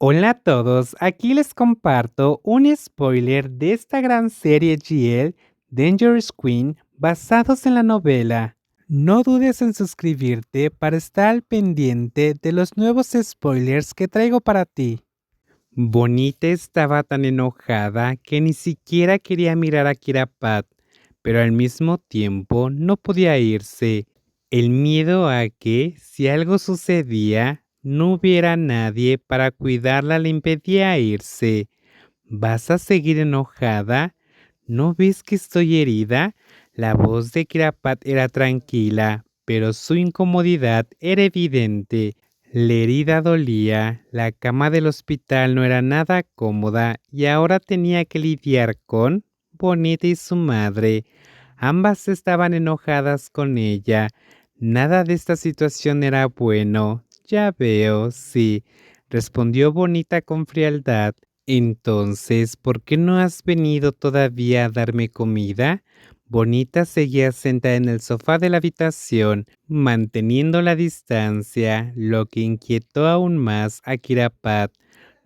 Hola a todos, aquí les comparto un spoiler de esta gran serie GL Dangerous Queen basados en la novela. No dudes en suscribirte para estar al pendiente de los nuevos spoilers que traigo para ti. Bonita estaba tan enojada que ni siquiera quería mirar a Kirapat, pero al mismo tiempo no podía irse. El miedo a que, si algo sucedía, no hubiera nadie para cuidarla le impedía irse. ¿Vas a seguir enojada? ¿No ves que estoy herida? La voz de Kirapat era tranquila, pero su incomodidad era evidente. La herida dolía, la cama del hospital no era nada cómoda y ahora tenía que lidiar con Bonita y su madre. Ambas estaban enojadas con ella. Nada de esta situación era bueno. Ya veo, sí, respondió Bonita con frialdad. Entonces, ¿por qué no has venido todavía a darme comida? Bonita seguía sentada en el sofá de la habitación, manteniendo la distancia, lo que inquietó aún más a Kirapat.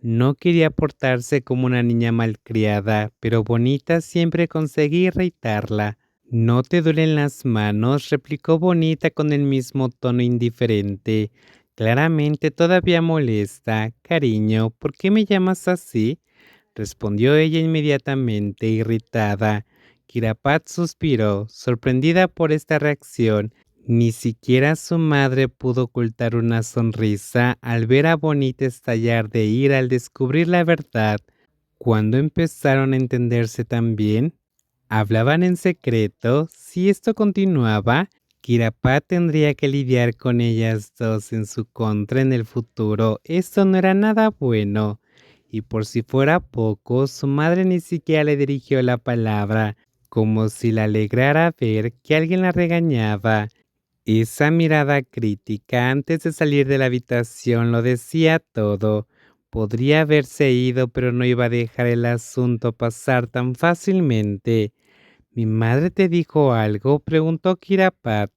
No quería portarse como una niña malcriada, pero Bonita siempre conseguía irritarla. ¿No te duelen las manos?, replicó Bonita con el mismo tono indiferente. Claramente todavía molesta. Cariño, ¿por qué me llamas así?, respondió ella inmediatamente irritada. Kirapat suspiró, sorprendida por esta reacción. Ni siquiera su madre pudo ocultar una sonrisa al ver a Bonita estallar de ira al descubrir la verdad. ¿Cuándo empezaron a entenderse tan bien? ¿Hablaban en secreto? Si esto continuaba, Kirapat tendría que lidiar con ellas dos en su contra en el futuro. Esto no era nada bueno. Y por si fuera poco, su madre ni siquiera le dirigió la palabra, como si la alegrara ver que alguien la regañaba. Esa mirada crítica antes de salir de la habitación lo decía todo. Podría haberse ido, pero no iba a dejar el asunto pasar tan fácilmente. ¿Mi madre te dijo algo?, preguntó Kirapat,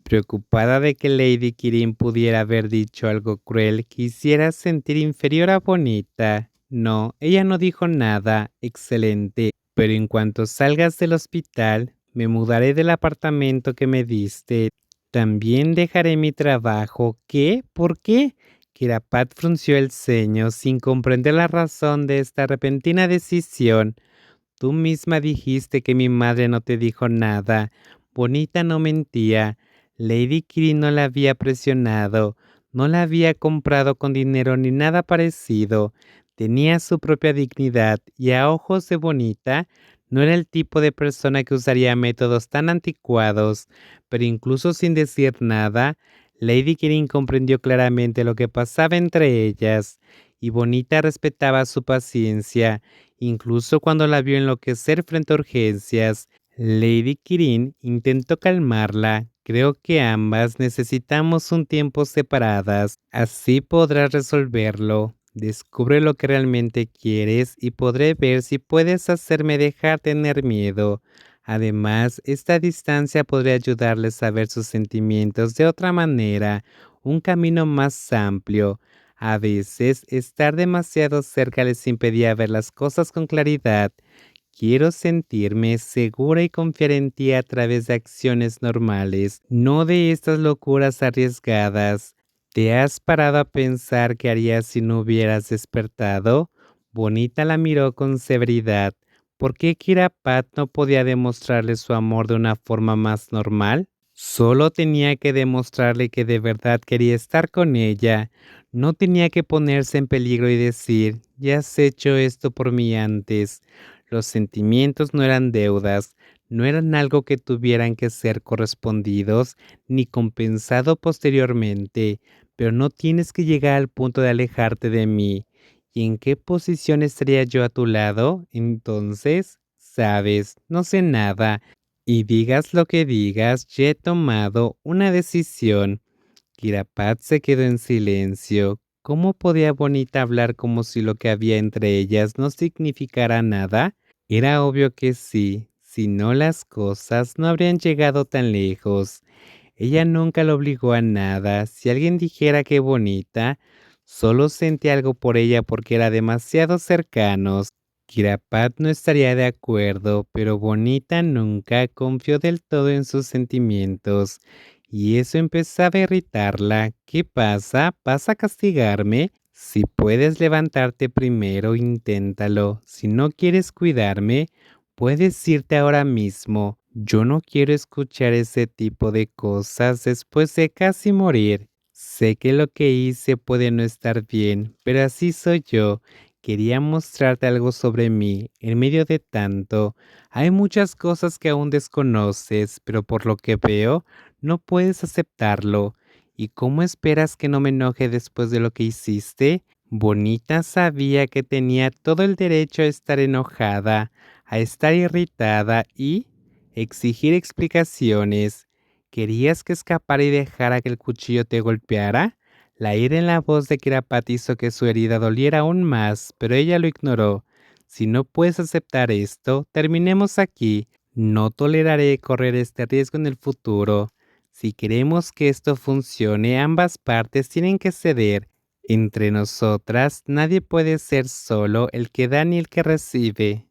preocupada de que Lady Kirin pudiera haber dicho algo cruel que hiciera sentir inferior a Bonita. No, ella no dijo nada. Excelente. Pero en cuanto salgas del hospital, me mudaré del apartamento que me diste. También dejaré mi trabajo. ¿Qué? ¿Por qué? Kirapat frunció el ceño sin comprender la razón de esta repentina decisión. Tú misma dijiste que mi madre no te dijo nada. Bonita no mentía. Lady Kirin no la había presionado, no la había comprado con dinero ni nada parecido. Tenía su propia dignidad y a ojos de Bonita no era el tipo de persona que usaría métodos tan anticuados. Pero incluso sin decir nada, Lady Kirin comprendió claramente lo que pasaba entre ellas, y Bonita respetaba su paciencia. Incluso cuando la vio enloquecer frente a urgencias, Lady Kirin intentó calmarla. Creo que ambas necesitamos un tiempo separadas. Así podrás resolverlo. Descubre lo que realmente quieres y podré ver si puedes hacerme dejar tener miedo. Además, esta distancia podría ayudarles a ver sus sentimientos de otra manera, un camino más amplio. A veces, estar demasiado cerca les impedía ver las cosas con claridad. Quiero sentirme segura y confiar en ti a través de acciones normales, no de estas locuras arriesgadas. ¿Te has parado a pensar qué harías si no hubieras despertado? Bonita la miró con severidad. ¿Por qué Kirapat no podía demostrarle su amor de una forma más normal? Solo tenía que demostrarle que de verdad quería estar con ella. No tenía que ponerse en peligro y decir, ya has hecho esto por mí antes. Los sentimientos no eran deudas, no eran algo que tuvieran que ser correspondidos ni compensado posteriormente, pero no tienes que llegar al punto de alejarte de mí. ¿Y en qué posición estaría yo a tu lado? Entonces, sabes, no sé nada. Y digas lo que digas, ya he tomado una decisión. Kirapat se quedó en silencio. ¿Cómo podía Bonita hablar como si lo que había entre ellas no significara nada? Era obvio que sí, si no las cosas no habrían llegado tan lejos. Ella nunca lo obligó a nada. Si alguien dijera que Bonita Solo sentí algo por ella porque era demasiado cercanos. Kirapat no estaría de acuerdo, pero Bonita nunca confió del todo en sus sentimientos, y eso empezaba a irritarla. ¿Qué pasa? ¿Vas a castigarme? Si puedes levantarte primero, inténtalo. Si no quieres cuidarme, puedes irte ahora mismo. Yo no quiero escuchar ese tipo de cosas después de casi morir. Sé que lo que hice puede no estar bien, pero así soy yo. Quería mostrarte algo sobre mí. En medio de tanto, hay muchas cosas que aún desconoces, pero por lo que veo, no puedes aceptarlo. ¿Y cómo esperas que no me enoje después de lo que hiciste? Bonita sabía que tenía todo el derecho a estar enojada, a estar irritada y exigir explicaciones. ¿Querías que escapara y dejara que el cuchillo te golpeara? La ira en la voz de Kirapat hizo que su herida doliera aún más, pero ella lo ignoró. Si no puedes aceptar esto, terminemos aquí. No toleraré correr este riesgo en el futuro. Si queremos que esto funcione, ambas partes tienen que ceder. Entre nosotras, nadie puede ser solo el que da ni el que recibe.